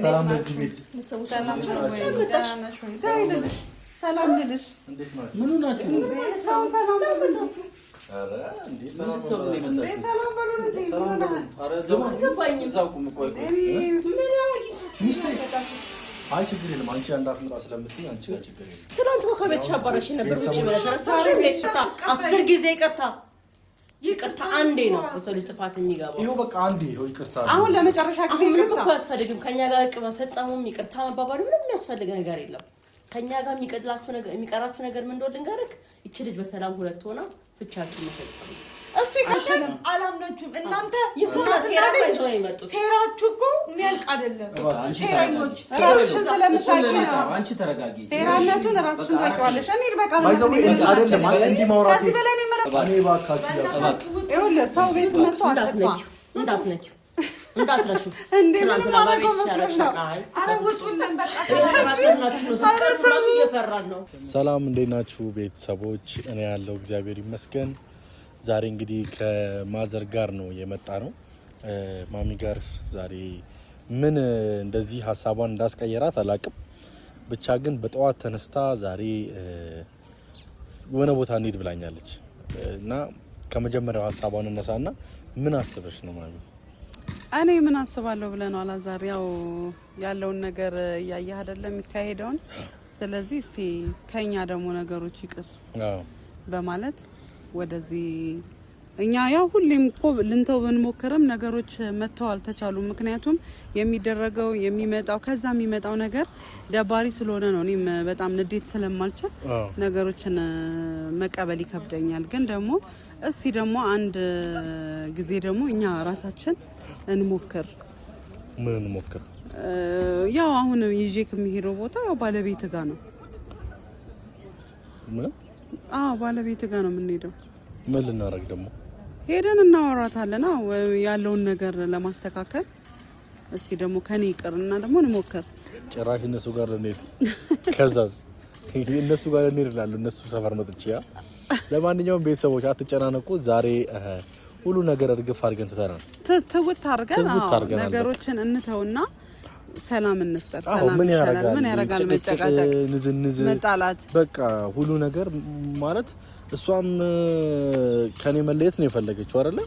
ሰላም ለዚህ ቤት ሰላም ሰላም ልልሽ እንዴት ናችሁ? ምን ሆናችሁ? ሰላም በሉልኝ። አረ እንዴ ሰላም ሰላም ነው የመጣችው። ሰላም በሉልኝ። ሰላም በሉልኝ። አረ እዛው ቁም ቆይ። ሚስቴ አይ ችግር የለም አንቺ እንዳትመጣ ስለምትይ አንቺ ጋር ችግር የለም። ትናንት ከቤት ሻባራሽ ነበር እቺ ማለት ዛሬ ቤትታ 10 ጊዜ ይቅርታ አንዴ ነው በሰው ልጅ ጥፋት የሚገባው። ይሄው በቃ አንዴ ይሄው ይቅርታ። አሁን ለመጨረሻ ጊዜ ይቅርታ አስፈልግም። ከኛ ጋር እርቅ መፈጸሙም ይቅርታ መባባሉ ምንም የሚያስፈልግ ነገር የለም። ከኛ ጋር የሚቀራችሁ ነገር ምን እንደሆነ ልንገርክ። እቺ ልጅ በሰላም ሁለት ሆና ፍቻችሁ መፈጸሙ እሱ ይከተል አላምናችሁም እናንተ ይሁን ሴራችሁ ነው የመጡት። ሴራችሁ እኮ የሚያልቅ አይደለም። ሴራኞች ራስሽን ስለምታውቂ ነው። አንቺ ተረጋጊ። ሴራነቱን ራስሽን ታውቂዋለሽ። እኔ በቃ ባይዘው አይደለም እንዲህ ማውራት ከዚህ በላይ ነው ማለት እኔ ባካችሁ ይኸውልህ ሰው ቤት መጥቶ አጥፋ እንዳትነኪው እንዴ ምን ማለት ነው? አረ ውጡልን በቃ ሰላም እንዴት ናችሁ ቤተሰቦች? እኔ ያለው እግዚአብሔር ይመስገን። ዛሬ እንግዲህ ከማዘር ጋር ነው የመጣ ነው። ማሚ ጋር ዛሬ ምን እንደዚህ ሀሳቧን እንዳስቀየራት አላቅም። ብቻ ግን በጠዋት ተነስታ ዛሬ የሆነ ቦታ እንሂድ ብላኛለች እና ከመጀመሪያው ሀሳቧን እነሳና ምን አስበሽ ነው ማሚ? እኔ ምን አስባለሁ ብለህ ነው አላዛር? ያው ያለውን ነገር እያየህ አይደለም የሚካሄደውን። ስለዚህ እስቲ ከኛ ደግሞ ነገሮች ይቅር በማለት ወደዚህ እኛ ያው ሁሌም እኮ ልንተው ብንሞክርም ነገሮች መተው አልተቻሉም። ምክንያቱም የሚደረገው የሚመጣው ከዛ የሚመጣው ነገር ደባሪ ስለሆነ ነው። እኔም በጣም ንዴት ስለማልችል ነገሮችን መቀበል ይከብደኛል። ግን ደግሞ እስቲ ደግሞ አንድ ጊዜ ደግሞ እኛ ራሳችን እንሞክር። ምን እንሞክር? ያው አሁን ይዤ ከሚሄደው ቦታ ያው ባለቤት ጋር ነው። ምን? ባለቤት ጋር ነው የምንሄደው። ምን ልናረግ ደግሞ? ሄደን እናወራታለን ያለውን ነገር ለማስተካከል። እስቲ ደግሞ ከኔ ይቅርና ደግሞ እንሞክር። ጭራሽ እነሱ ጋር ልንሄድ ከዛዝ እነሱ ጋር ልንሄድ እላለሁ። እነሱ ሰፈር መጥቼ ለማንኛውም ቤተሰቦች አትጨናነቁ። ዛሬ ሁሉ ነገር እርግፍ አድርገን ትተናል። ትውት አድርገን ነገሮችን እንተውና ሰላም እንፍጠር። ሰላም ምን ያረጋል መጨቃጨቅ፣ ንዝንዝ፣ መጣላት፣ በቃ ሁሉ ነገር ማለት እሷም ከኔ መለየት ነው የፈለገችው አይደለ?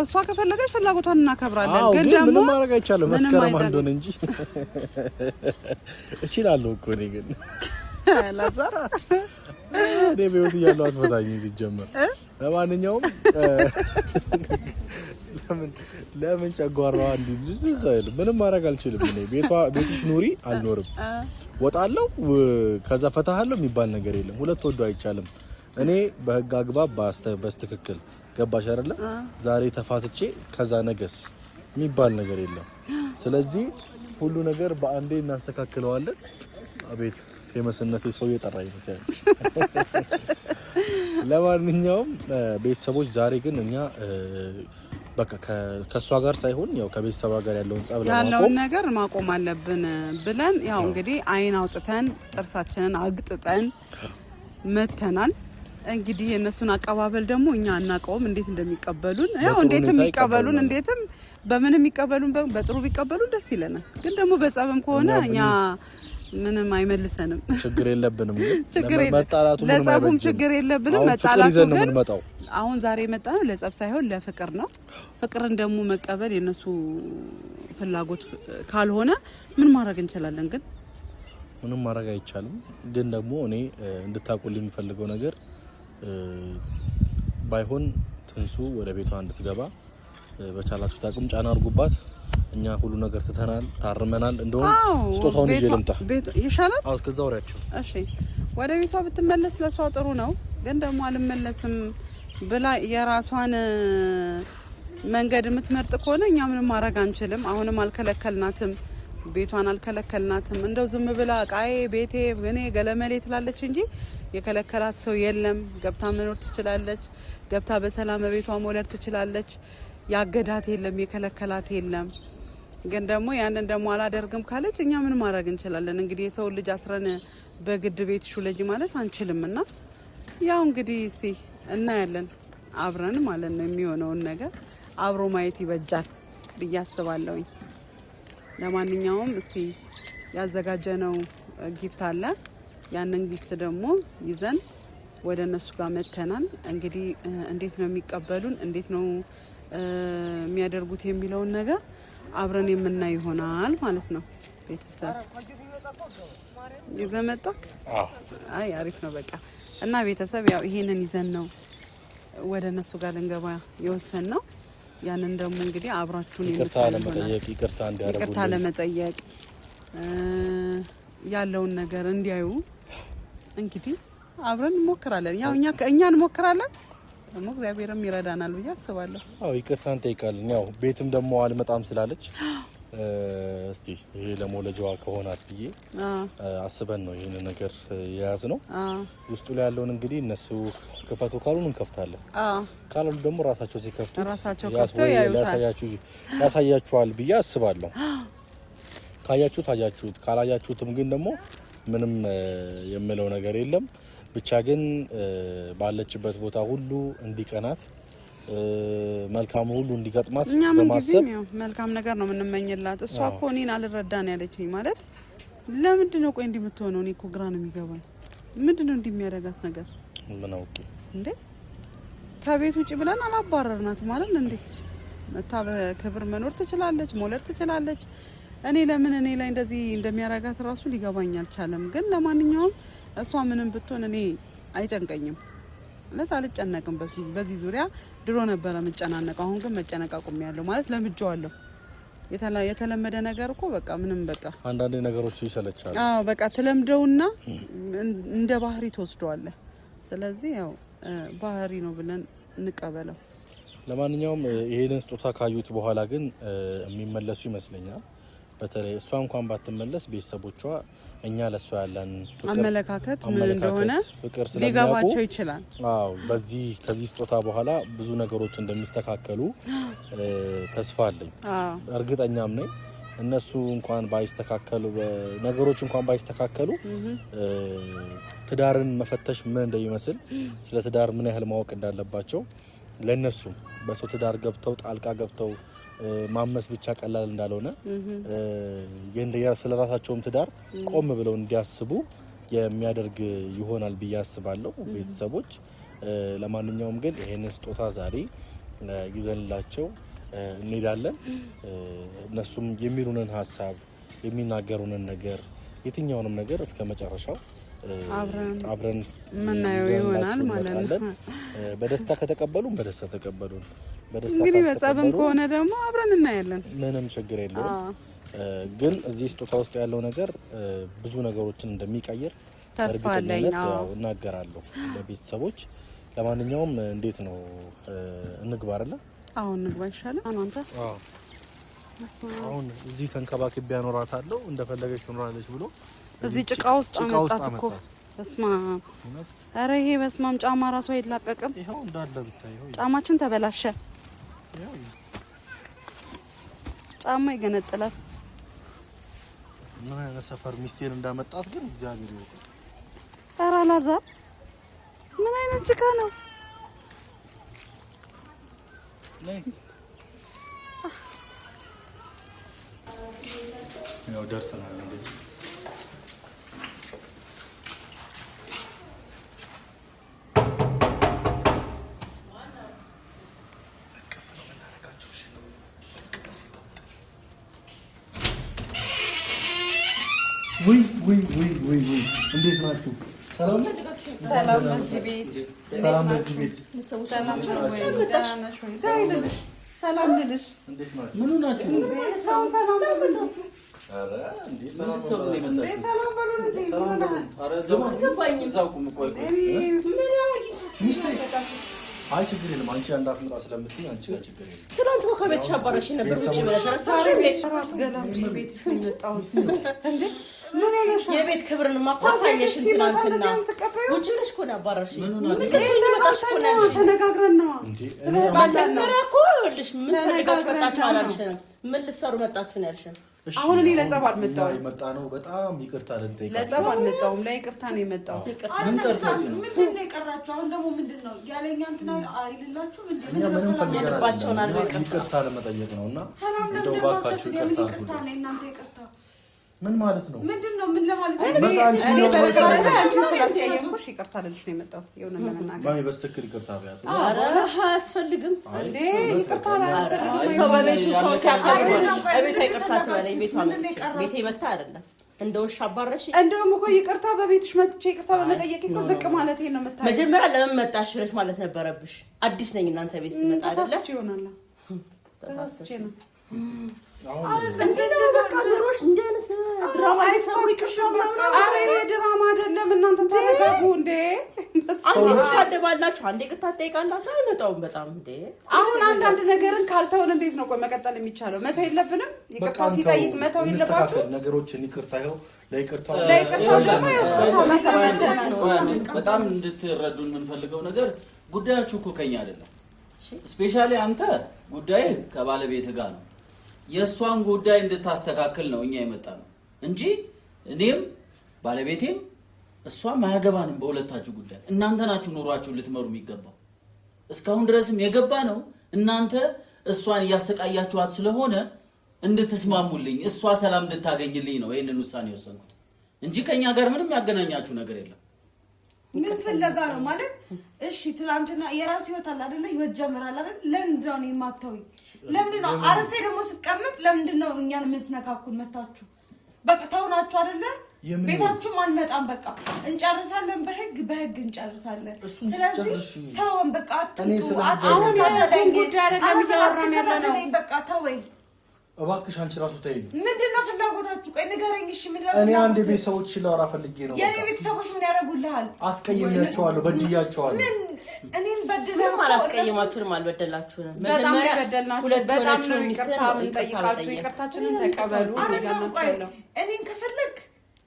እሷ ከፈለገች ፍላጎቷን እናከብራለን። ግን ደግሞ ምንም ማድረግ አይቻልም። መስከረም አንዶን እንጂ እችላለሁ እኮ እኔ ግን ላዛር እኔ በህይወት እያለሁ አትፈታኝም ሲጀመር። ለማንኛውም ለምን ጨጓራዋ እንዲህ አይልም። ምንም ማድረግ አልችልም። እኔ ቤትሽ ኑሪ አልኖርም፣ ወጣለሁ ከዛ ፈታሃለሁ የሚባል ነገር የለም። ሁለት ወዶ አይቻልም። እኔ በህግ አግባብ በስትክክል ገባሽ አይደለ? ዛሬ ተፋትቼ ከዛ ነገስ የሚባል ነገር የለም። ስለዚህ ሁሉ ነገር በአንዴ እናስተካክለዋለን። አቤት ፌመስነቴ ሰው እየጠራኝ ነው ታዲያ። ለማንኛውም ቤተሰቦች ዛሬ ግን እኛ በቃ ከሷ ጋር ሳይሆን ያው ከቤተሰባ ጋር ያለውን ነገር ማቆም አለብን ብለን ያው እንግዲህ አይን አውጥተን ጥርሳችንን አግጥጠን መተናል። እንግዲህ የነሱን አቀባበል ደግሞ እኛ አናቀውም እንዴት እንደሚቀበሉን። ያው እንዴትም ይቀበሉን እንዴትም በምንም ይቀበሉን በጥሩ ቢቀበሉን ደስ ይለናል። ግን ደግሞ በጸብም ከሆነ እኛ ምንም አይመልሰንም። ችግር የለብንም። መጣላቱ ምንም ለጸቡም ችግር የለብንም። መጣላቱ ግን አሁን ዛሬ መጣ ነው ለጸብ ሳይሆን ለፍቅር ነው። ፍቅርን ደግሞ መቀበል የነሱ ፍላጎት ካልሆነ ምን ማድረግ እንችላለን? ግን ምንም ማድረግ አይቻልም። ግን ደግሞ እኔ እንድታቆልኝ የሚፈልገው ነገር ባይሆን ትንሱ ወደ ቤቷ እንድትገባ በቻላችሁ ታቅም ጫና አድርጉባት። እኛ ሁሉ ነገር ትተናል፣ ታርመናል። እንደውም ስጦታውን ይዤ ልምጣ ይሻላል። ከዛ ወሬያቸው እሺ፣ ወደ ቤቷ ብትመለስ ለሷ ጥሩ ነው። ግን ደግሞ አልመለስም ብላ የራሷን መንገድ የምትመርጥ ከሆነ እኛ ምንም ማድረግ አንችልም። አሁንም አልከለከልናትም፣ ቤቷን አልከለከልናትም። እንደው ዝም ብላ ቃዬ ቤቴ እኔ ገለመሌ ትላለች እንጂ የከለከላት ሰው የለም። ገብታ መኖር ትችላለች። ገብታ በሰላም ቤቷ መውለድ ትችላለች። ያገዳት የለም፣ የከለከላት የለም። ግን ደግሞ ያንን ደግሞ አላደርግም ካለች እኛ ምን ማድረግ እንችላለን? እንግዲህ የሰው ልጅ አስረን በግድ ቤት ሹለጅ ማለት አንችልምና ያው እንግዲህ እስቲ እናያለን አብረን ማለት ነው። የሚሆነውን ነገር አብሮ ማየት ይበጃል ብዬ አስባለሁኝ። ለማንኛውም እስቲ ያዘጋጀነው ጊፍት አለ። ያንን ጊፍት ደግሞ ይዘን ወደ እነሱ ጋር መተናል። እንግዲህ እንዴት ነው የሚቀበሉን፣ እንዴት ነው የሚያደርጉት የሚለውን ነገር አብረን የምናይ ይሆናል ማለት ነው። ቤተሰብ ይዘን መጣ። አይ አሪፍ ነው በቃ። እና ቤተሰብ ያው ይሄንን ይዘን ነው ወደ እነሱ ጋር ልንገባ የወሰን ነው። ያንን ደግሞ እንግዲህ አብራችሁን ይቅርታ ለመጠየቅ ያለውን ነገር እንዲያዩ እንግዲህ አብረን እንሞክራለን። ያው እኛ እንሞክራለን ደግሞ እግዚአብሔርም ይረዳናል ብዬ አስባለሁ። አዎ ይቅርታ እንጠይቃለን። ያው ቤትም ደግሞ አልመጣም ስላለች እስቲ ይሄ ለሞለጃዋ ከሆናት ብዬ አስበን ነው ይሄን ነገር የያዝ ነው። ውስጡ ላይ ያለውን እንግዲህ እነሱ ክፈቱ ካሉን እንከፍታለን። ካላሉ ደግሞ ራሳቸው ሲከፍቱ ያሳያችኋል ብዬ አስባለሁ። ካያችሁት ካላያችሁትም ግን ደግሞ ምንም የምለው ነገር የለም። ብቻ ግን ባለችበት ቦታ ሁሉ እንዲቀናት መልካም ሁሉ እንዲገጥማት በማሰብ መልካም ነገር ነው የምንመኝላት። እሷ እኮ እኔን አልረዳን ያለችኝ ማለት ለምንድን ነው ቆይ እንዲህ የምትሆነው? እኔ እኮ ግራ ነው የሚገባኝ። ምንድን ነው እንዲህ የሚያደርጋት ነገር? ምን አውቄ እንዴ ከቤት ውጭ ብለን አላባረርናት ማለት እንዴ? መታ በክብር መኖር ትችላለች፣ መውለድ ትችላለች። እኔ ለምን እኔ ላይ እንደዚህ እንደሚያረጋት ራሱ ሊገባኝ አልቻለም። ግን ለማንኛውም እሷ ምንም ብትሆን እኔ አይጨንቀኝም ማለት አልጨነቅም። በዚህ ዙሪያ ድሮ ነበረ መጨናነቅ፣ አሁን ግን መጨነቅ አቁሜያለሁ ማለት ለምጄዋለሁ። የተለመደ ነገር እኮ በቃ ምንም በቃ አንዳንድ ነገሮች ይሰለቻሉ። አዎ በቃ ተለምደውና እንደ ባህሪ ተወስደዋለህ። ስለዚህ ያው ባህሪ ነው ብለን እንቀበለው። ለማንኛውም ይሄንን ስጦታ ካዩት በኋላ ግን የሚመለሱ ይመስለኛል። በተለይ እሷ እንኳን ባትመለስ ቤተሰቦቿ እኛ ለሷ ያለን አመለካከት ምን እንደሆነ ሊገባቸው ይችላል። አዎ ከዚህ ስጦታ በኋላ ብዙ ነገሮች እንደሚስተካከሉ ተስፋ አለኝ። እርግጠኛም ነኝ። እነሱ እንኳን ባይስተካከሉ ነገሮች እንኳን ባይስተካከሉ ትዳርን መፈተሽ ምን እንደሚመስል ስለ ትዳር ምን ያህል ማወቅ እንዳለባቸው ለነሱ በሰው ትዳር ገብተው ጣልቃ ገብተው ማመስ ብቻ ቀላል እንዳልሆነ ስለራሳቸውም ትዳር ቆም ብለው እንዲያስቡ የሚያደርግ ይሆናል ብዬ አስባለሁ። ቤተሰቦች ለማንኛውም ግን ይሄንን ስጦታ ዛሬ ይዘንላቸው እንሄዳለን። እነሱም የሚሉንን ሀሳብ የሚናገሩንን ነገር የትኛውንም ነገር እስከ መጨረሻው አብረን ምናየው ይሆናል ማለት ነው። በደስታ ከተቀበሉን በደስታ ተቀበሉን። እንግዲህ በጸብም ከሆነ ደግሞ አብረን እናያለን። ምንም ችግር የለውም። ግን እዚህ ስጦታ ውስጥ ያለው ነገር ብዙ ነገሮችን እንደሚቀይር ተስፋ አለኝ። እናገራለሁ ለቤተሰቦች። ለማንኛውም እንዴት ነው እንግባ አይደለ? አሁን እንግባ ይሻላል። አንተ አሁን እዚህ ተንከባክቤ ያኖራታለሁ እንደፈለገች ትኖራለች ብሎ እዚህ ጭቃ ውስጥ አመጣት እኮ። በስማ አረ ይሄ በስማም ጫማ ራሱ አይላቀቅም። ይሄው እንዳለ ብታየው ጫማችን ተበላሸ። ጫማ ይገነጥላል። ምን አይነት ሰፈር ሚስቴን እንዳመጣት ግን እግዚአብሔር ይወቅ። አረ አላዛር ምን አይነት ጭቃ ነው? ነይ ያው ደርሰናል እንግዲህ ወይ እንዴት ናችሁ? ሰላም በዚህ ቤት ሰላም በዚህ ቤት ሰላም ነው ወይ? ዳናሽ ወይ? ሰላም ልልሽ እንዴት ናችሁ? ምን ሆናችሁ? ሰላም በሉልኝ። አረ እንዴ ሰው ነው የመጣው። ሰላም በሉልኝ። ሰላም በሉልኝ። አረ ዘው ገባኝ። እዛው ቁም ቆይ። ሚስቴ አይ ችግር የለም። አንቺ እንዳትመጣ ስለምትይ አንቺ ጋር ችግር የለም። ትናንት እኮ ከቤትሽ አባረሽ ነበር። ውጪ ብለሽ ረሳሽ። ቤት ገላምጪ ቤትሽ ነው የመጣሁት እንዴ? ምን ሆነሽ? የቤት ክብርን ማሳሳየሽ ትናንትና ውጪ ብለሽ እኮ ነው አባረርሽ። ተነጋግረን ነው ስለባጀመረ እኮ ልሽ ምን ተነጋግረን መጣችሁ አላልሽም? ምን ልትሰሩ መጣችሁ ነው ያልሽን? አሁን እኔ ለጸብ አልመጣሁም። የመጣ ነው በጣም ይቅርታ ልንጠይቅ። ለጸብ አልመጣሁም፣ ለይቅርታ ነው የመጣው። ምን ቀርታችሁ ነው? ምንድን ነው የቀራችሁ? አሁን ደግሞ ምንድን ነው ያለኛ እንትን አይልላችሁ? እኛ ምንም ፈልገናል ይቅርታ ለመጠየቅ ነውና እንደው ባካችሁ ይቅርታ አድርጉ። እናንተ ይቅርታ ምን ማለት ነው? ምንድነው? ምን ለማለት ነው? እኔ በረከት አንቺ ስላስቀየምኩሽ ይቅርታ ልልሽ ነው የመጣሁት። የሆነ ለመናገር ማይ በስተክል ይቅርታ ቢያቱ ኧረ አያስፈልግም እንዴ ይቅርታ አያስፈልግም። ሰው በቤቱ ሰው ሲያከብር በቤቷ ይቅርታ ትበለኝ። ቤቴ መታ አይደለም እንደ ውሻ አባረሽ። እንደውም እኮ ይቅርታ በቤትሽ መጥቼ ይቅርታ በመጠየቅ እኮ ዝቅ ማለት ነው የምታየው። መጀመሪያ ለምን መጣሽ ብለሽ ማለት ነበረብሽ። አዲስ ነኝ እናንተ ቤት ስመጣ አይደለ? ተሳስቼ ይሆናል። ተሳስቼ ነው። እንደው በቃ ብሮሽ እንደ አይነት ድራማ አይሰሩልሽ። አረ ይሄ ድራማ አይደለም። እናንተ ተረጋጉ እንዴ። አንዴ ተሳደባላችሁ፣ አንዴ ይቅርታ ትጠይቃላችሁ። አይመጣውም በጣም እንዴ። አሁን አንዳንድ ነገርን ካልተውን እንዴት ነው ቆይ መቀጠል የሚቻለው? መተው የለብንም። ይቅርታ ሲጠይቅ መተው የለባችሁ ነገሮችን። ይቅርታ ይኸው ለይቅርታው በጣም እንድትረዱን የምንፈልገው ነገር ጉዳያችሁ እኮ ከኛ አይደለም። ስፔሻሊ አንተ ጉዳይ ከባለቤት ጋር ነው። የእሷን ጉዳይ እንድታስተካክል ነው እኛ የመጣ ነው እንጂ እኔም ባለቤቴም እሷም አያገባንም በሁለታችሁ ጉዳይ። እናንተ ናችሁ ኑሯችሁን ልትመሩ የሚገባው። እስካሁን ድረስም የገባ ነው እናንተ እሷን እያሰቃያችኋት ስለሆነ እንድትስማሙልኝ፣ እሷ ሰላም እንድታገኝልኝ ነው ይሄንን ውሳኔ ወሰንኩት እንጂ ከኛ ጋር ምንም ያገናኛችሁ ነገር የለም። ምን ፍለጋ ነው ማለት? እሺ ትላንትና የራስ ህይወት አለ አይደለ? ህይወት ጀምራል አይደል? ለምንድን ነው የማታውኝ? ለምንድን ነው አርፌ ደግሞ ስቀመጥ ለምንድን ነው እኛን የምትነካኩን? መታችሁ በቃ ተውናችሁ አይደለ? ቤታችሁ አንመጣም። በቃ እንጨርሳለን፣ በህግ እንጨርሳለን። ስለዚህ ተወን በቃ አትንኩ። አሁን ያለኝ ጉዳይ አይደለም እያወራን ያለነው። በቃ ተወኝ እባክሽ። አንቺ ራሱ ተይኝ። ምንድነው ፍላጎታችሁ? ቆይ ንገረኝ። እሺ ምንድነው? እኔ አንድ ቤተሰቦች ላወራ ፈልጌ ነው። የኔ ቤተሰቦች ምን ያደርጉልሃል? አስቀይሜያቸዋለሁ፣ በድያቸዋለሁ። ምን እኔን በደለው? አላስቀየማችሁንም፣ አልበደላችሁንም። በጣም በደልናችሁ። በጣም ነው ይቅርታ የምንጠይቃችሁ። ይቅርታችንን ተቀበሉ። እኔን ከፈለግ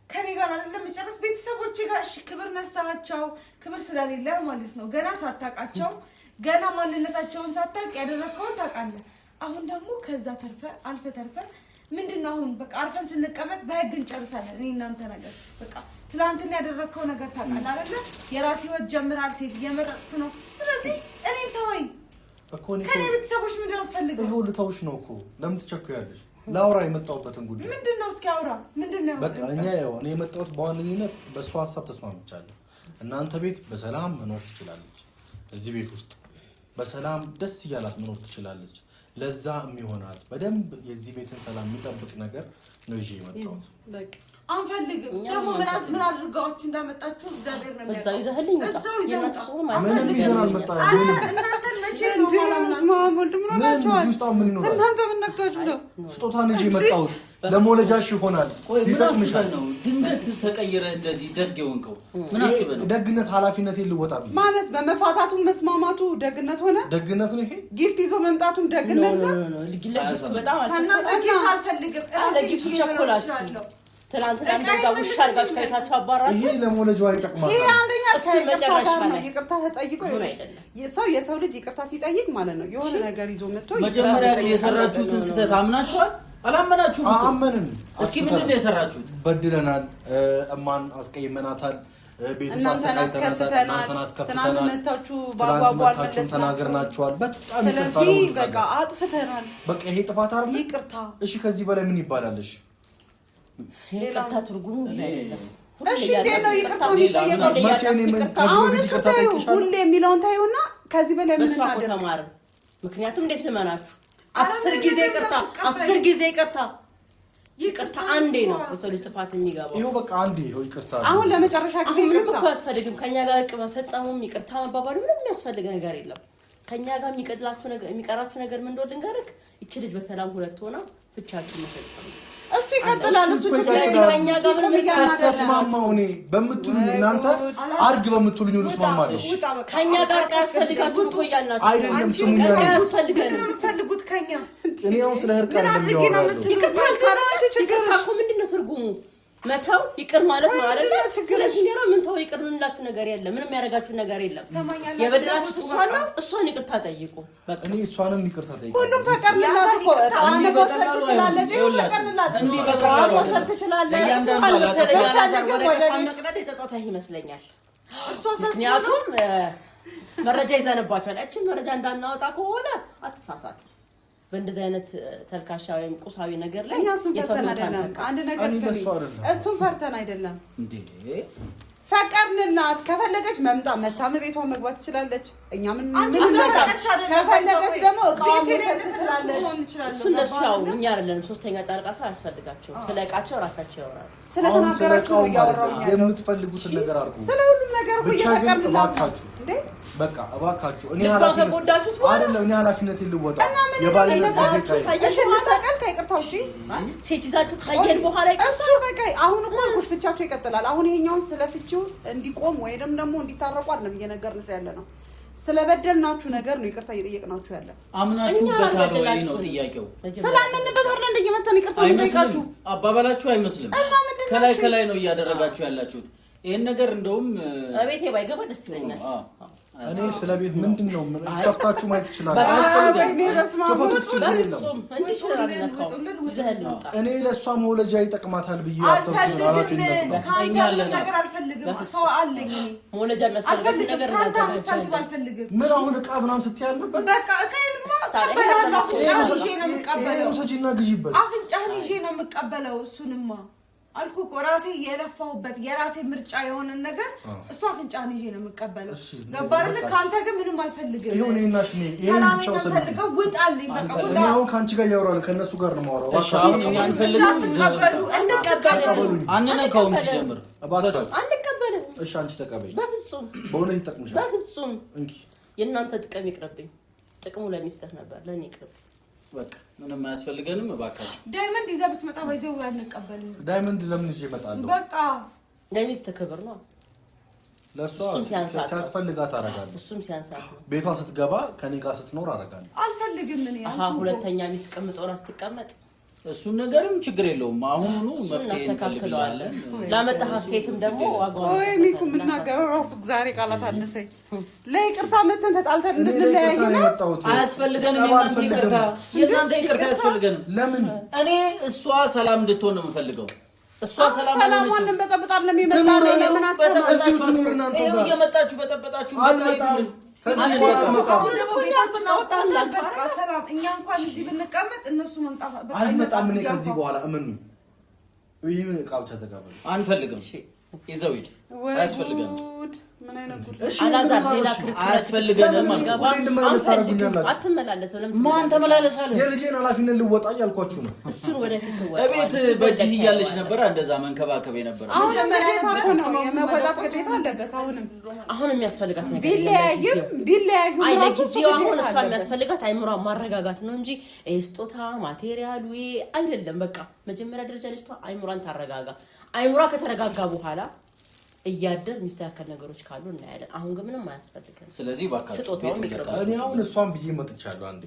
ከኔ ጋር አይደለም መጨረስ ቤተሰቦቼ ጋር እሺ፣ ክብር ነሳቸው። ክብር ስለሌለ ማለት ነው። ገና ሳታውቃቸው ገና ማንነታቸውን ሳታውቅ ያደረከውን ታውቃለህ። አሁን ደግሞ ከዛ አልፈ ተርፈ ምንድነው? አሁን በቃ አርፈን ስንቀመጥ በህግ እንጨርሳለን። እኔ እናንተ ነገር በቃ ትላንትና ያደረከው ነገር ታውቃለህ አይደለ? የራስ ህይወት ጀምራል። ሴት እየመረጥኩ ነው። ስለዚህ እኔን ተወኝ እኮ ከኔ ቤተሰቦች ምንድነው ፈልገው? ይኸው ልተውሽ ነው እኮ። ለምን ትቸኩያለሽ? ላውራ የመጣሁበትን ጉዳይ ምንድነው? እስኪ አውራ። ምንድነው? በቃ እኔ የመጣሁት በዋነኝነት በእሷ ሀሳብ ተስማምቻለሁ። እናንተ ቤት በሰላም መኖር ትችላለች። እዚህ ቤት ውስጥ በሰላም ደስ እያላት መኖር ትችላለች። ለዛ የሚሆናት በደንብ የዚህ ቤትን ሰላም የሚጠብቅ ነገር ነው ይዤ የመጣሁት። በቃ አንፈልግም። ደግሞ ምን አድርጋችሁ እንዳመጣችሁ እግዚአብሔር ነው የሚያውቀው። እዛው ይዘህልኝ መጣ። ምንም ይዘን አልመጣንም። እናንተ መቼ ነው እናንተ ምን ነክታችሁ ነው? ስጦታን ይዤ የመጣሁት ለሞለጃሽ ይሆናል። ቆይ ምን አስበህ ነው ድንገት ተቀይረህ እንደዚህ ደግ የሆንከው? ምን አስበህ ነው? ደግነት ኃላፊነቴን ልወጣ ማለት በመፋታቱ መስማማቱ ደግነት ሆነ? ደግነት ነው ይሄ። ጊፍት ይዞ መምጣቱም ደግነት ነው። ለጊፍት በጣም አልፈልግም። ለጊፍት ቸኮላችሁ። ትናንትና እንደዛ ውሻ አድርጋችሁ ከቤታችሁ አባራችሁ። ይሄ ለሞለጃው አይጠቅማም። ይሄ አንደኛ መጨረሻ ነው። ይቅርታ ተጠይቆ የሰው ልጅ ይቅርታ ሲጠይቅ ማለት ነው የሆነ ነገር ይዞ መጥቶ መጀመሪያ የሰራችሁትን ስህተት አምናችኋል? አላመናችሁም? አመንን። እስኪ ምንድን ነው የሰራችሁት? በድለናል። እማን አስቀይመናታል። ቤቱን አስቀይመናታል። እናንተን አስከፍተናል። ትናንት ተናግረናችኋል። በጣም ይቅርታ ነው። ስለዚህ በቃ አጥፍተናል። በቃ ይሄ ጥፋት አይደል? ይቅርታ። እሺ ከዚህ በላይ ምን ይባላልሽ? ይቅርታ ትርጉሙ እሺ እንዴት ነው ይቅርታ የሚጠየቀው? አሁን እሱ ታዩ ሁሌ የሚለውን ታዩና ከዚህ በላይ ምን እናደርግ? ተማር። ምክንያቱም እንዴት ልመናችሁ? 10 ጊዜ ይቅርታ፣ 10 ጊዜ ይቅርታ። ይቅርታ አንዴ ነው የሰው ልጅ ጥፋት የሚገባው። ይሄው በቃ አንዴ ይሄው ይቅርታ። አሁን ለመጨረሻ ጊዜ ይቅርታ አያስፈልግም። ከኛ ጋር እርቅ መፈጸሙም ይቅርታ መባባሉ ምንም የሚያስፈልግ ነገር የለም። ከኛ ጋር የሚቀራችሁ ነገር ምን እንደሆነ ልንገርህ። እቺ ልጅ በሰላም ሁለት ሆና ፍቻችሁ መፈጸም እሱ ይቀጥላል። እሱ ከኛ ጋር ምንም ተስማማው። እኔ በምትሉኝ እናንተ አርግ በምትሉኝ ሁሉ እስማማለሁ። ከኛ ጋር ያስፈልጋችሁ ትቆያላችሁ። አይደለም ስሙኝ ፈልጉት ከኛ እኔ አሁን ስለ እርቅ አይደለም ያወራለሁ። ይቅርታ እኮ ምንድን ነው ትርጉሙ? መተው ይቅር ማለት ነው አይደለ? ስለዚህ ነው ምን ተው ይቅር ምንላችሁ ነገር የለም። ምንም ያረጋችሁ ነገር የለም። የበደላችሁ እሷን ይቅርታ ጠይቁ። በቃ እኔ እሷንም ይቅርታ ጠይቁ። ሁሉም ፈቀድላት እኮ ታዋን ወሰድ ትችላለች። ፈቀድላት እንዴ በቃ ወሰድ ትችላለች። መቅደድ የተጻፈ ይመስለኛል። ምክንያቱም መረጃ ይዘንባችኋል። እቺን መረጃ እንዳናወጣ ከሆነ አትሳሳት። በእንደዚህ አይነት ተልካሻ ወይም ቁሳዊ ነገር ላይ እሱን ፈርተን አይደለም። አንድ ነገር እሱን ፈርተን አይደለም እንዴ ፈቀድንላት። ከፈለገች መታም ቤቷን መግባት ትችላለች። እኛ ምን ከፈለገች ደግሞ እቃዋን መውሰድ ትችላለች። እሱ እነሱ ያው እኛ አይደለንም። ሶስተኛ ጣልቃ ሰው አያስፈልጋቸው። ስለ እቃቸው ራሳቸው ያወራሉ። ስለተናገራችሁ ነው እያወራሁኝ ያለው። የምትፈልጉትን ነገር አድርጉ። ስለ ሁሉም ነገር እኮ እየፈቀድንላችሁ እንዴ በቃ እባካችሁ። እኔ ኃላፊነት ልወጣ የባልነት እሺ ለሰቀል ከይቅርታ ውጪ ሴት ይዛችሁ ካየን በኋላ እሱ በቃ አሁን እኮ ኩሽ ፍቻቸው ይቀጥላል። አሁን ይሄኛውን ስለፍቺው እንዲቆም ወይንም ደግሞ እንዲታረቁ አይደለም እየነገርንሽ ያለ ነው። ስለበደልናችሁ ነገር ነው ይቅርታ እየጠየቅናችሁ ያለ። አምናችሁበታል ወይ ነው ጥያቄው? ስላመንበት አይደል እየመጣን ይቅርታ እየጠየቃችሁ አባባላችሁ አይመስልም። ከላይ ነው እያደረጋችሁ ያላችሁት። ይሄን ነገር እንደውም ቤቴ ባይገባ ደስ ይለኛል። እኔ ስለ ቤት ምንድነው ከፍታችሁ ማየት ይችላል። እኔ ለሷ መውለጃ ይጠቅማታል ብዬ አሰብኩኝ። ኃላፊነት ነው። ነገር አልፈልግም። ሰው አለኝ እኔ መውለጃ መሰለኝ ነገር አልፈልግም። ምን አሁን እቃ ምናምን ስትያል ነበር። በቃ እቃዬንማ እቀበላለሁ። አፍንጫህን ይዤ ነው የምቀበለው። ውሰጂና ግዢበት። አፍንጫህን ይዤ ነው የምቀበለው። እሱንማ አልኩ እኮ ራሴ የለፋሁበት የራሴ ምርጫ የሆነን ነገር እሱ አፍንጫህን ይዤ ነው የምቀበለው። ገባህ አይደል? ከአንተ ግን ምንም አልፈልግም። ይሁን እኔናሽ ነኝ። ይሄን ብቻው ፈልገው ውጣልኝ። በቃ ውጣ። እኔ አሁን ካንቺ ጋር ያወራለሁ፣ ከነሱ ጋር ነው የማወራው። እሺ አሁን እኛ አንፈልግም። እንቀበሉኝ። አንነካውም ሲጀምር አንቀበልም። እሺ አንቺ ተቀበይ። በፍጹም በእውነት ይጠቅምሻል። በፍጹም እንኪ የእናንተ ጥቅም ይቅርብኝ። ጥቅሙ ለሚስትህ ነበር፣ ለኔ ይቅርብ። በቃ ምንም አያስፈልገንም። እባካችሁ ዳይመንድ ይዘህ ብትመጣ ባይዘው አንቀበልም። ዳይመንድ ለምን ይዤ እመጣለሁ? በቃ ለሚስትህ ክብር ነው። ለሷ ሲያስፈልጋት አደርጋለሁ። እሱም ሲያንሳት ነው። ቤቷ ስትገባ ከኔ ጋር ስትኖር አደርጋለሁ። አልፈልግም እኔ ሁለተኛ ሚስት ቀምጦና ስትቀመጥ እሱን ነገርም ችግር የለውም። አሁኑ መፍትሄ እናስተካክለዋለን። ላመጣህ ሴትም ደግሞ ዋጋው ወይ እኔ እኮ የምናገረው ራሱ ዛሬ ቃላት አነሰኝ። ለይቅርታ መተን ተጣልተን እንድንለያይ ነው። አያስፈልገንም። የእናንተ ይቅርታ አያስፈልገንም። ለምን? እኔ እሷ ሰላም እንድትሆን ነው የምፈልገው። እሷ ሰላሟን እንበጠብጣለን ነው የሚመጣው። ለምን አትሰማም? እዚሁ ትኖር እናንተ ጋር እየመጣችሁ በጠበጣችሁ አልመጣም። ከዚህ በኋላ ሰላም እኛ እንኳን እዚህ ብንቀመጥ እነሱ መምጣት በቃ አልመጣም። እኔ ከዚህ በኋላ እመኑኝ። ይሄን ዕቃ ብቻ ተቀበሉ። አንፈልግም። ይዘው ሂድ። አያስፈልገንም። ምን አይነት ጉድ! አላዛር ሌላ ክርክር አያስፈልገንም። አትመላለስ። ማን ተመላለሳለህ? የልጄን ኃላፊነት ልወጣ እያልኳችሁ ነው። እሱን ወደፊት ተወጣ። እቤት በእጅህ እያለች ነበር እንደዛ መንከባከብ የነበረ። አሁን ግዴታ ነው የመወጣት ግዴታ አለበት። አሁን የሚያስፈልጋት ነገር ቢለያዩ አይ ለጊዜው አሁን እሷ የሚያስፈልጋት አይምሯን ማረጋጋት ነው እንጂ ስጦታ ማቴሪያሉ አይደለም። በቃ መጀመሪያ ደረጃ ልጅቷ አይምሯን ታረጋጋ። አይምሯ ከተረጋጋ በኋላ እያደር የሚስተካከል ነገሮች ካሉ እናያለን። አሁን ግን ምንም አያስፈልግም። ስለዚህ ባካችሁ ስጦታውን ይቅርባችሁ። እኔ አሁን እሷን ብዬ መጥቻለሁ። አንዴ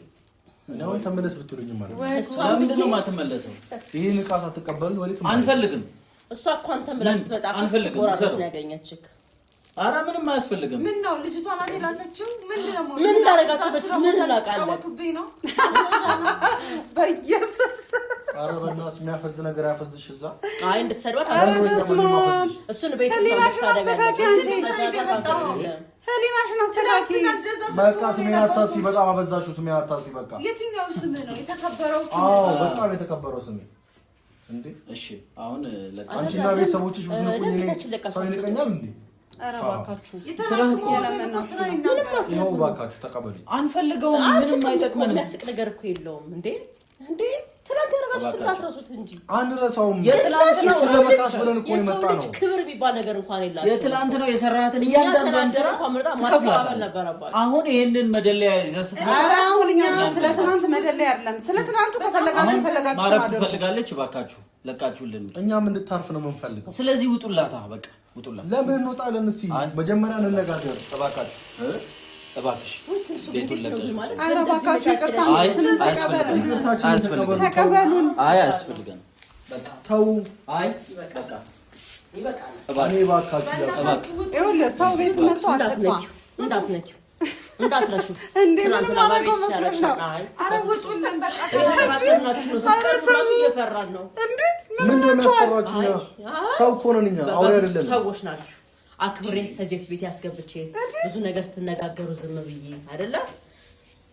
እኔ አሁን ተመለስ ብትሉኝ ማለት ነው። ለምንድን ነው የማትመለሰው? ይሄን ዕቃ ሳትቀበሉ ወዴት? አንፈልግም። እሷ እኮ አንተን ብላ ስትመጣ ጎራስ ነው ያገኘችክ። ኧረ ምንም አያስፈልግም። ምን ነው ልጅቷ ናት የላከችው? ምን እንዳደረጋችሁ ምን ላቃለሁ ነው በኢየሱስ ኧረ በእናትሽ የሚያፈዝ ነገር ያፈዝሽ እዛ። አይ እንድትሰድባት እሱን ቤት ህሊናሽን አስተካኪ። ህሊናሽን አስተካኪ። በቃ ስሜን አታስፊ። በጣም አበዛሽው። ስሜን አታስፊ። በቃ የትኛው ስም ነው የተከበረው? ስም አዎ በጣም የተከበረው ስም እንዴ። እሺ አሁን አንቺና ቤተሰቦችሽ ብትነቁኝ እኔ ሰው ይንቀኛል እንዴ? ኧረ እባካችሁ ይኸው እባካችሁ ተቀበሉኝ። አንፈልገውም። ምንም አይጠቅመንም። የሚያስቅ ነገር እኮ የለውም እንዴ ትናንት ያደረጋችሁት እንዳትረሱት እንጂ አንረሳውም። የትላንት ስለመጣሽ ብለን እኮ የመጣ ነው። ክብር የሚባል ነገር እንኳን የላችሁም። የትላንት ነው የሰራሃትን እያንዳንዷን ስራ ማስተባበል ነበረባችሁ። አሁን ይሄንን መደለያ ይዘህ ስትመጣ ኧረ አሁን እኛ ስለ ትናንት መደለያ አይደለም። ስለ ትናንቱ ከፈለጋችሁ ፈለጋችሁ ማረፍ ትፈልጋለች። እባካችሁ ለቃችሁልን። እኛም እንድታርፍ ነው የምንፈልገው። ስለዚህ ውጡላታ። በቃ ውጡላት። ለምን እንወጣለን? እስኪ መጀመሪያ እንነጋገር። እባካችሁ እባክሽ ቤቱን ለቀሽ። ኧረ እባካችሁ ይቅርታ። አያስፈልገንም። ተው። አይ በቃ ይበቃል። እኔ እባካችሁ ይኸውልህ ሰው ቤት መጥቶ አትጥፋ። እንዳትነኪው እንዴ ምን ማረገው መስሎሽ ነው? ኧረ ውጡልን በቃ። እየፈራን ነው። ምንድን ነው የሚያስፈራችሁ? ሰው እኮ ነን እኛ፣ አውሬ አይደለም። ሰዎች ናችሁ። አክብሬ ከዚህ በፊት ቤት ያስገብቼ ብዙ ነገር ስትነጋገሩ ዝም ብዬ አይደለ?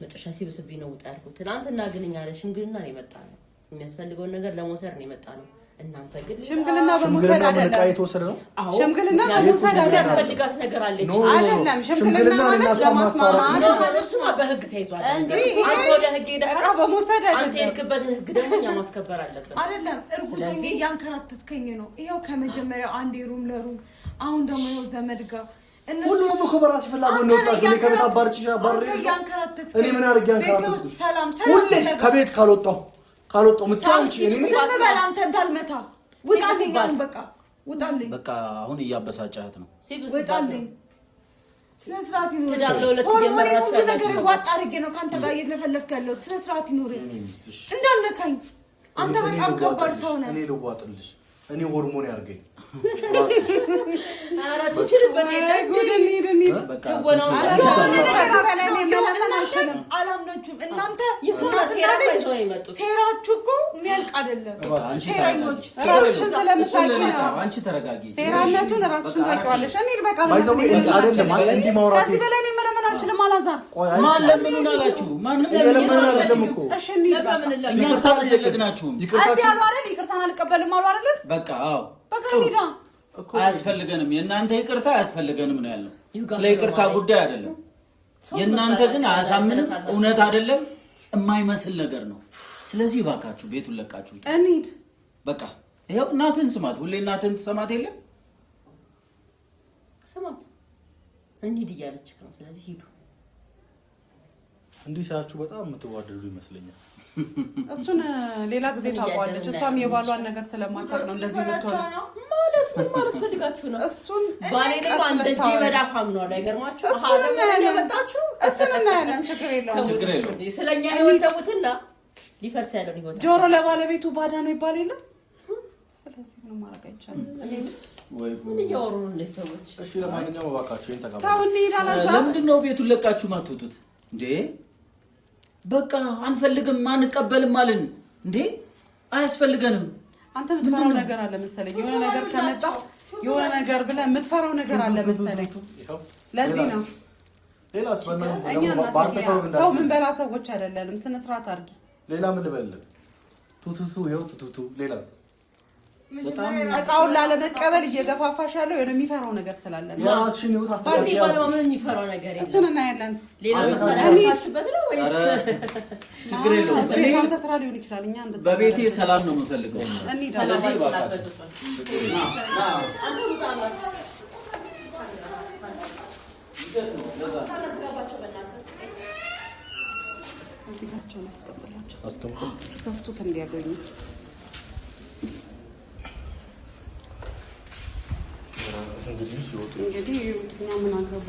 መጨረሻ ሲብስብኝ ነው ውጣ ያልኩት። ትናንትና ግን እኛ ለሽምግልና ነው የመጣ ነው። የሚያስፈልገውን ነገር ለመውሰድ ነው የመጣ ነው። እናንተ ግን ሽምግልና በመውሰድ አይደለም። የተወሰደ ነው። ሽምግልና በመውሰድ አይደለም። ያስፈልጋት ነገር አለች አይደለም። ሽምግልና ማለት ለማስማማት ነው። እሱማ በህግ ተይዟል እንጂ አንተ ወደ ህግ ሄደህ በመውሰድ አይደለም። አንተ የሄድክበትን ህግ ደግሞ እኛ ማስከበር አለብን። አይደለም እርጉዝ ያንከራተትከኝ ነው። ይኸው ከመጀመሪያው አንዴ ሩም ለሩም አሁን ደግሞ ይኸው ዘመድ ጋር ሁሉም እኮ በራስሽ ፍላጎት ነው የወጣሽው። እኔ ከቤት አባርችሽ እኔ ምን አድርጌ ያንከራተትኩት? ሁሌ ከቤት ካልወጣሁ ምትሳንቺ እኔ ምን በል አንተ እንዳልመታ ውጣልኝ። በቃ ውጣልኝ። በቃ አሁን እያበሳጫት ነው። ውጣልኝ። ስነ ስርዓት ይኑር። ትዳር ለሁለት እየመራችሁ ያላችሁ ነገር ዋጣ አድርጌ ነው ካንተ ጋር እየተፈለፍክ ያለው። ስነ ስርዓት ይኑር። እንዳልነካኝ አንተ በጣም ከባድ ሰው ነህ። እኔ ልዋጥልሽ። እኔ ሆርሞን ያርገኝ። ኧረ ትችልበት የለም። ጉድን ይድን ትወናው አላምናችሁም እናንተ። ሴራችሁ እኮ የሚያልቅ አይደለም። ሴረኞች ራስሽን ስለምታውቂ ነው። አንቺ ተረጋጊ። ሴራነቱን ራስሽን ታውቂዋለሽ። እኔ በቃ እንዲህ ማውራት ከዚህ በላይ መለመን አልችልም። አላዛር ማን ለምኑን አላችሁ? ማንም ለምን አይደለም እኮ እሺ እንሂድ በቃ። እኛ ተጠየቅናችሁም ይቅርታችሁ አሉ አይደል? ይቅርታን አልቀበልም አሉ አይደል? በቃ አዎ በቃ እንሂዳ። አያስፈልገንም። የእናንተ ይቅርታ አያስፈልገንም ነው ያለው። ስለ ይቅርታ ጉዳይ አይደለም። የእናንተ ግን አያሳምንም። እውነት አይደለም፣ የማይመስል ነገር ነው። ስለዚህ እባካችሁ ቤቱን ለቃችሁ እንሂድ። በቃ ይኸው እናትህን ስማት። ሁሌ እናትህን ትሰማት የለም ስማት እንሂድ እያለች ነው። ስለዚህ ሂዱ። እንዲህ ሳያችሁ በጣም የምትዋደዱ ይመስለኛል። እሱን ሌላ ጊዜ ታውቀዋለች። እሷም የባሏን ነገር ስለማታውቅ ነው እንደዚህ የምትሆነው። ምን ማለት ፈልጋችሁ ነው? እሱን ባሌ ደግሞ አንድ እጄ በዳፋም ነው። አይገርማችሁ? እሱን እናያለን። ችግር የለውም። ስለኛ ህይወት ተውትና ሊፈርስ ያለው ህይወት ጆሮ ለባለቤቱ ባዳ ነው ይባል የለ። ስለዚህ ምን ማድረግ አይቻልም። ምን እያወሩ ነው እነዚህ ሰዎች? እሺ ለማንኛውም እባካችሁ ይሄን ተቀበሉ። ታው እንሄዳለን። ለምንድን ነው ቤቱን ለቃችሁ ማትወጡት እንዴ? በቃ አንፈልግም አንቀበልም አልን እንዴ? አያስፈልገንም። አንተ የምትፈራው ነገር አለ መሰለኝ። የሆነ ነገር ከመጣ የሆነ ነገር ብለህ የምትፈራው ነገር አለ መሰለኝ። ለዚህ ነው ሌላስ ሰው ምን በላ ሰዎች አይደለንም። ስነ ስርዓት አድርጊ። ሌላ ምን ልበል? ቱቱቱ ይኸው ቱቱቱ። ሌላስ በጣም እቃውን ላለመቀበል እየገፋፋሽ ያለው የሆነ የሚፈራው ነገር ስላለ ነው። የራስሽን ህይወት አስተካክል። ምን የሚፈራው ነገር የለም። እሱን እናያለን። ሌላ መሰለኝታችሁበት ነው ወይስ ችግር የለውም። እኔ አንተ ስራ ሊሆን ይችላል። እኛ እንደዛ በቤቴ ሰላም ነው የምፈልገው። ስለዚህ እዚጋቸውን አስቀምጥላቸው። ሲከፍቱት እንዲያገኙ እንግዲህ ሲወጡ እንግዲህ እኛ ምን አገባ